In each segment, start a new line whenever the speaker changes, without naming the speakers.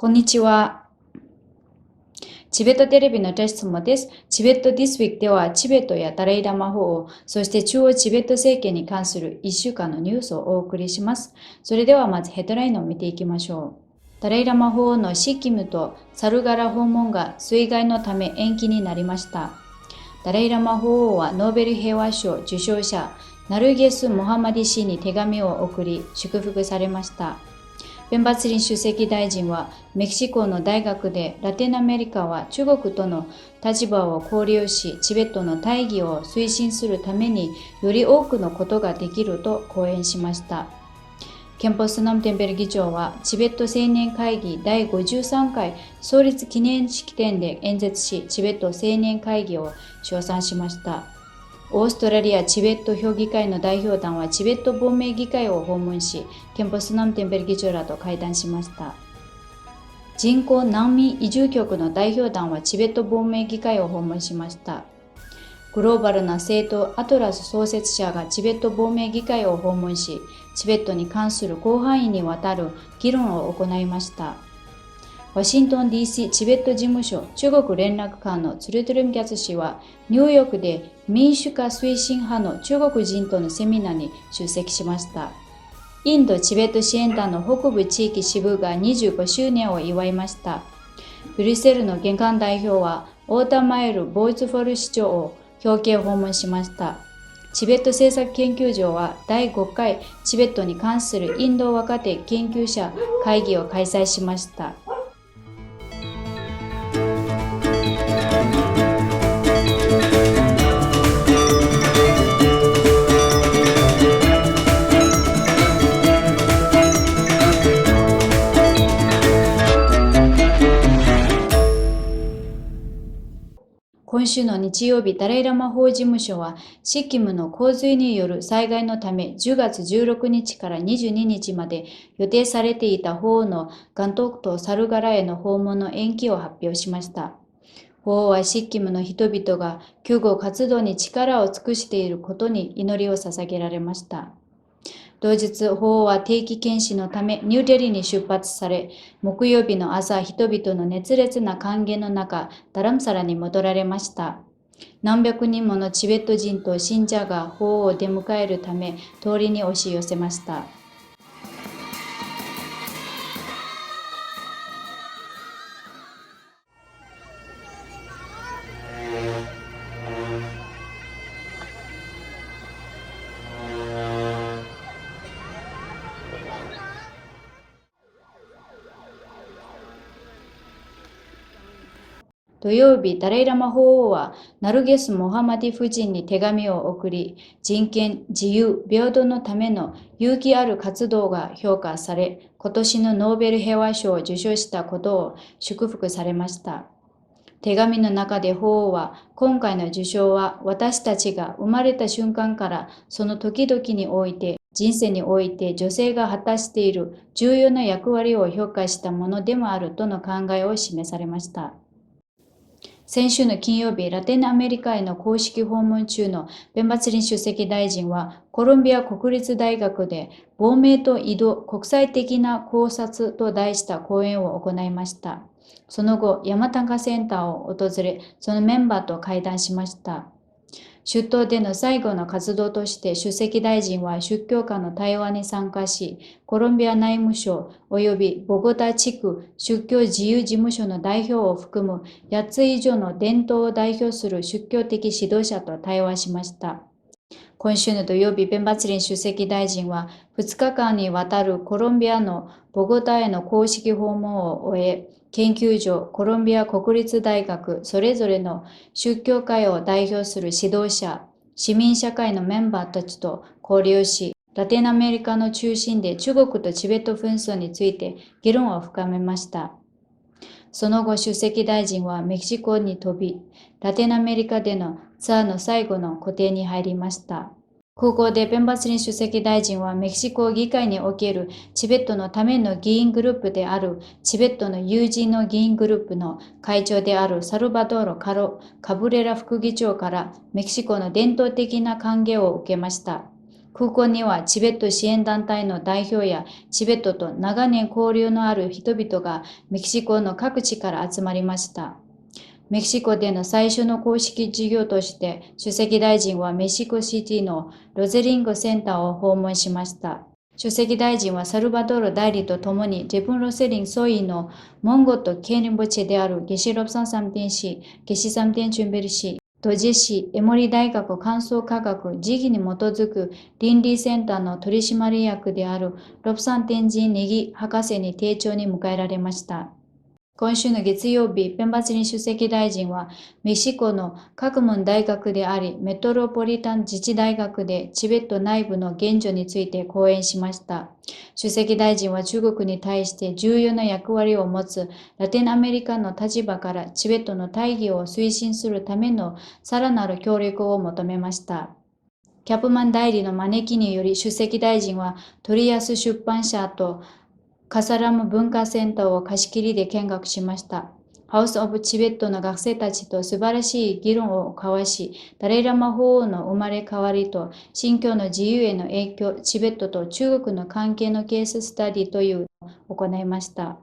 こんにちは。チベットテレビのテストもです。チベット This Week では、チベットやダライラマ法、そして中央チベット政権に関する1週間のニュースをお送りします。それではまずヘッドラインを見ていきましょう。ダライラマ法のシッキムとサルガラ訪問が水害のため延期になりました。ダライラマ法王はノーベル平和賞受賞者ナルゲス・モハマディ氏に手紙を送り祝福されました。ペンバツリン主席大臣はメキシコの大学でラテンアメリカは中国との立場を考慮しチベットの大義を推進するためにより多くのことができると講演しました。ケンポスナムテンベル議長はチベット青年会議第53回創立記念式典で演説しチベット青年会議を称賛しました。オーストラリアチベット評議会の代表団はチベット亡命議会を訪問し、ケンポスナムテンベル議長らと会談しました。人口難民移住局の代表団はチベット亡命議会を訪問しました。グローバルな政党アトラス創設者がチベット亡命議会を訪問し、チベットに関する広範囲にわたる議論を行いました。ワシントン DC チベット事務所中国連絡官のツルトゥルンギャツ氏はニューヨークで民主化推進派の中国人とのセミナーに出席しました。インドチベット支援団の北部地域支部が25周年を祝いました。ブリュッセルの玄関代表はオータマエル・ボイツフォル市長を表敬訪問しました。チベット政策研究所は第5回チベットに関するインド若手研究者会議を開催しました。今週の日曜日、ダライラマ法事務所は、シッキムの洪水による災害のため、10月16日から22日まで予定されていた法王のガントクとサルガラへの訪問の延期を発表しました。法王はシッキムの人々が救護活動に力を尽くしていることに祈りを捧げられました。同日、法王は定期検視のためニューデリーに出発され、木曜日の朝、人々の熱烈な歓迎の中、ダラムサラに戻られました。何百人ものチベット人と信者が法王を出迎えるため、通りに押し寄せました。土曜日、ダライラマ法王はナルゲス・モハマディ夫人に手紙を送り、人権、自由、平等のための勇気ある活動が評価され、今年のノーベル平和賞を受賞したことを祝福されました。手紙の中で法王は、今回の受賞は私たちが生まれた瞬間からその時々において、人生において女性が果たしている重要な役割を評価したものでもあるとの考えを示されました。先週の金曜日、ラテンアメリカへの公式訪問中のペンバツリン主席大臣は、コロンビア国立大学で亡命と移動国際的な考察と題した講演を行いました。その後、ヤマタンカセンターを訪れ、そのメンバーと会談しました。出頭での最後の活動として主席大臣は出教官の対話に参加し、コロンビア内務省及びボゴタ地区出教自由事務所の代表を含む8つ以上の伝統を代表する出教的指導者と対話しました。今週の土曜日、ペンバツリン主席大臣は2日間にわたるコロンビアのボゴタへの公式訪問を終え、研究所、コロンビア国立大学、それぞれの宗教界を代表する指導者、市民社会のメンバーたちと交流し、ラテンアメリカの中心で中国とチベット紛争について議論を深めました。その後、出席大臣はメキシコに飛び、ラテンアメリカでのツアーの最後の行程に入りました。空港でペンバツリン主席大臣はメキシコ議会におけるチベットのための議員グループであるチベットの友人の議員グループの会長であるサルバドーロ・カブレラ副議長からメキシコの伝統的な歓迎を受けました。空港にはチベット支援団体の代表やチベットと長年交流のある人々がメキシコの各地から集まりました。メキシコでの最初の公式事業として、主席大臣はメキシコシティのロゼリンゴセンターを訪問しました。主席大臣はサルバドール代理とともにジェプンロセリン総員のモンゴとケーリンボチェであるゲシロプサンサムテン市、ゲシサムテンチュンベル市、ドジェ市、エモリ大学観測科学時期に基づく倫理センターの取締役であるロプサンテンジンネギ博士に丁重に迎えられました。今週の月曜日、ペンバツリン主席大臣は、メキシコの学問大学であり、メトロポリタン自治大学でチベット内部の現状について講演しました。主席大臣は中国に対して重要な役割を持つラテンアメリカの立場からチベットの大義を推進するためのさらなる協力を求めました。キャップマン代理の招きにより主席大臣はトリアス出版社とカサラム文化センターを貸し切りで見学しました。ハウス・オブ・チベットの学生たちと素晴らしい議論を交わし、ダレイラマ法王の生まれ変わりと信教の自由への影響、チベットと中国の関係のケーススタディというのを行いました。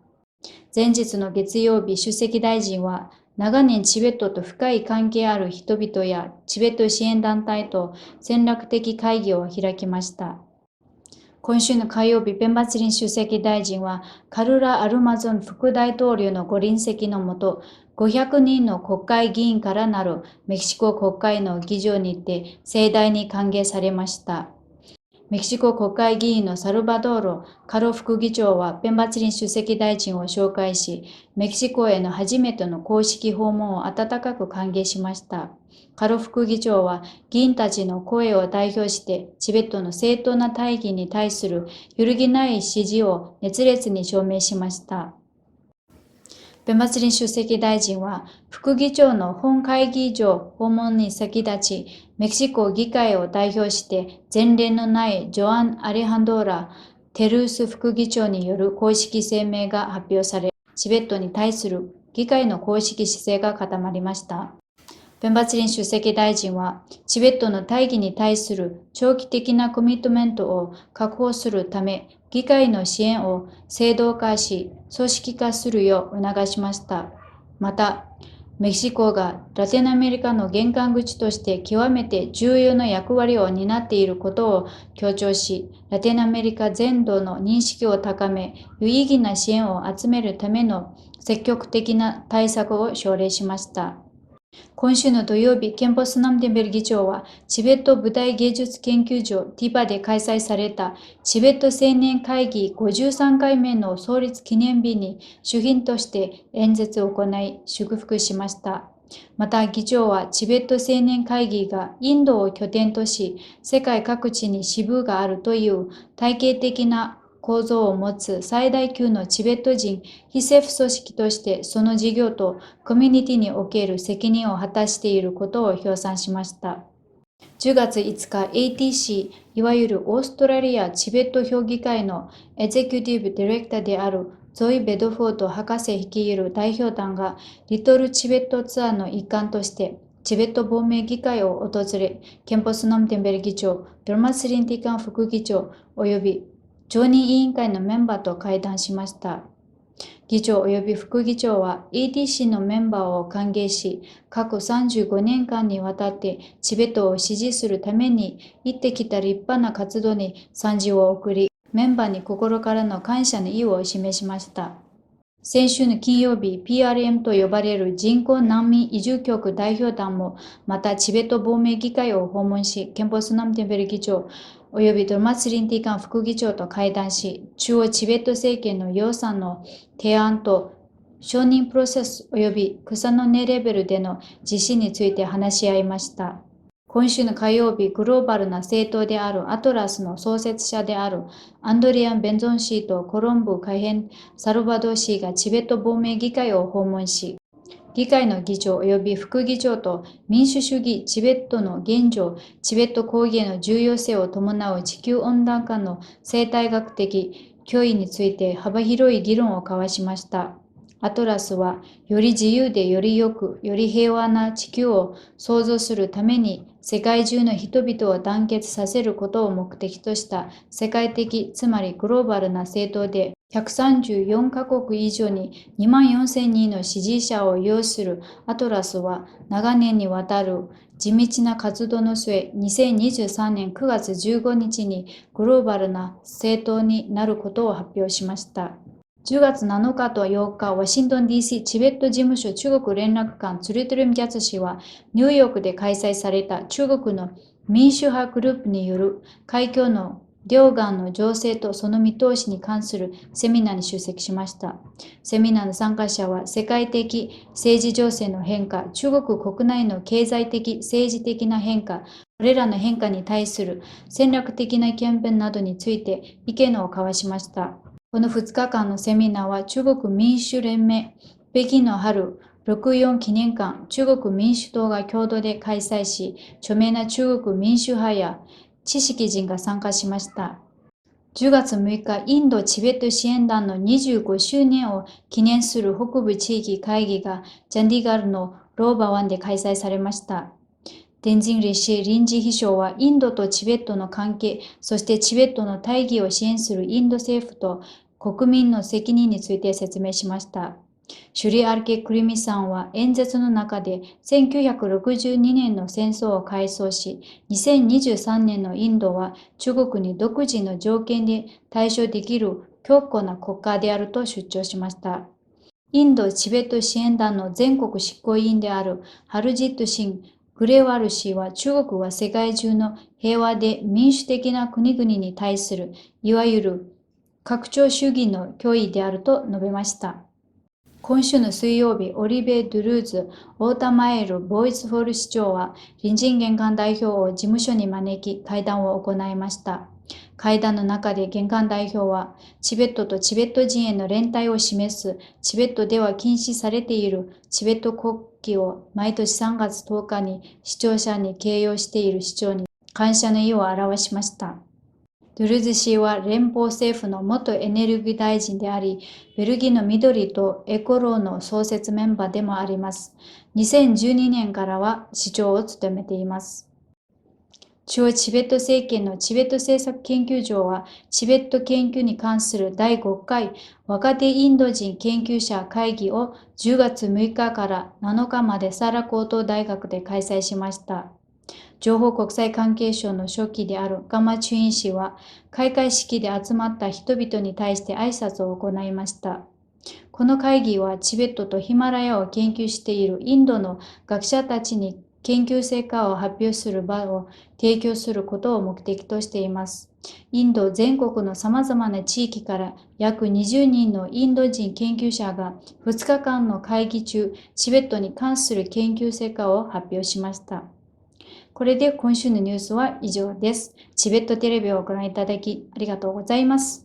前日の月曜日、主席大臣は、長年チベットと深い関係ある人々やチベット支援団体と戦略的会議を開きました。今週の火曜日、ペンバツリン主席大臣は、カルラ・アルマゾン副大統領のご臨席のもと、500人の国会議員からなるメキシコ国会の議場にて盛大に歓迎されました。メキシコ国会議員のサルバドーロ・カロ副議長はペンバツリン主席大臣を紹介し、メキシコへの初めての公式訪問を温かく歓迎しました。カロ副議長は議員たちの声を代表してチベットの正当な大義に対する揺るぎない支持を熱烈に証明しました。ペンバツリン主席大臣は副議長の本会議場訪問に先立ち、メキシコ議会を代表して前例のないジョアン・アレハンドーラ・テルース副議長による公式声明が発表され、チベットに対する議会の公式姿勢が固まりました。ペンバツリン主席大臣は、チベットの大義に対する長期的なコミットメントを確保するため、議会の支援を制度化し、組織化するよう促しました。また、メキシコがラテンアメリカの玄関口として極めて重要な役割を担っていることを強調し、ラテンアメリカ全土の認識を高め、有意義な支援を集めるための積極的な対策を奨励しました。今週の土曜日、ケンポスナムデンベル議長は、チベット舞台芸術研究所ティバで開催されたチベット青年会議53回目の創立記念日に主賓として演説を行い、祝福しました。また議長はチベット青年会議がインドを拠点とし、世界各地に支部があるという体系的な構造を持つ最大級のチベット人非政府組織としてその事業とコミュニティにおける責任を果たしていることを評賛しました。10月5日、ATC、いわゆるオーストラリアチベット評議会のエグゼキュティブディレクターであるゾイ・ベドフォード博士率いる代表団がリトルチベットツアーの一環としてチベット亡命議会を訪れ、ケンポスノムテンベル議長、ドルマスリンティカン副議長及び常任委員会のメンバーと会談しました。議長及び副議長は ATC のメンバーを歓迎し、過去35年間にわたってチベットを支持するために行ってきた立派な活動に賛辞を送り、メンバーに心からの感謝の意を示しました。先週の金曜日、PRM と呼ばれる人口難民移住局代表団もまたチベット亡命議会を訪問し、ケンポスナムテンベル議長及びドルマツリンティカン副議長と会談し、中央チベット政権の予算の提案と承認プロセス及び草の根レベルでの実施について話し合いました。今週の火曜日、グローバルな政党であるアトラスの創設者であるアンドリアン・ベンゾン氏とコロンブ改編サルバドー氏がチベット亡命議会を訪問し、議会の議長及び副議長と民主主義チベットの現状、チベット抗議への重要性を伴う地球温暖化の生態学的脅威について幅広い議論を交わしました。アトラスは、より自由でより良く、より平和な地球を創造するために、世界中の人々を団結させることを目的とした世界的、つまりグローバルな政党で、134カ国以上に2万4000人の支持者を有するアトラスは、長年にわたる地道な活動の末、2023年9月15日にグローバルな政党になることを発表しました。10月7日と8日、ワシントン DC チベット事務所中国連絡官ツルトゥルムギャツ氏は、ニューヨークで開催された中国の民主派グループによる海峡の両岸の情勢とその見通しに関するセミナーに出席しました。セミナーの参加者は、世界的政治情勢の変化、中国国内の経済的、政治的な変化、これらの変化に対する戦略的なキャンペーンなどについて意見を交わしました。この2日間のセミナーは、中国民主連盟、北京の春64記念館、中国民主党が共同で開催し、著名な中国民主派や知識人が参加しました。10月6日、インド・チベット支援団の25周年を記念する北部地域会議がチャンディガルのローバ湾で開催されました。テンジンリシ臨時秘書は、インドとチベットの関係、そしてチベットの大義を支援するインド政府と国民の責任について説明しました。シュリ・アルケ・クリミさんは演説の中で、1962年の戦争を回想し、2023年のインドは中国に独自の条件で対処できる強固な国家であると主張しました。インド・チベット支援団の全国執行委員であるハルジット・シン・グレワル氏は、中国は世界中の平和で民主的な国々に対するいわゆる拡張主義の脅威であると述べました。今週の水曜日、オリベ・ドゥルーズ・オータマエル・ボイスフォール市長は、隣人玄関代表を事務所に招き、会談を行いました。会談の中で玄関代表は、チベットとチベット人への連帯を示す、チベットでは禁止されているチベット国旗を毎年3月10日に視聴者に掲揚している市長に感謝の意を表しました。ドゥルズ氏は連邦政府の元エネルギー大臣であり、ベルギーの緑とエコローの創設メンバーでもあります。2012年からは市長を務めています。中央チベット政権のチベット政策研究所は、チベット研究に関する第5回若手インド人研究者会議を10月6日から7日までサラ高等大学で開催しました。情報国際関係省の書記であるガマチュイン氏は、開会式で集まった人々に対して挨拶を行いました。この会議は、チベットとヒマラヤを研究しているインドの学者たちに研究成果を発表する場を提供することを目的としています。インド全国のさまざまな地域から約20人のインド人研究者が2日間の会議中、チベットに関する研究成果を発表しました。これで今週のニュースは以上です。チベットテレビをご覧いただきありがとうございます。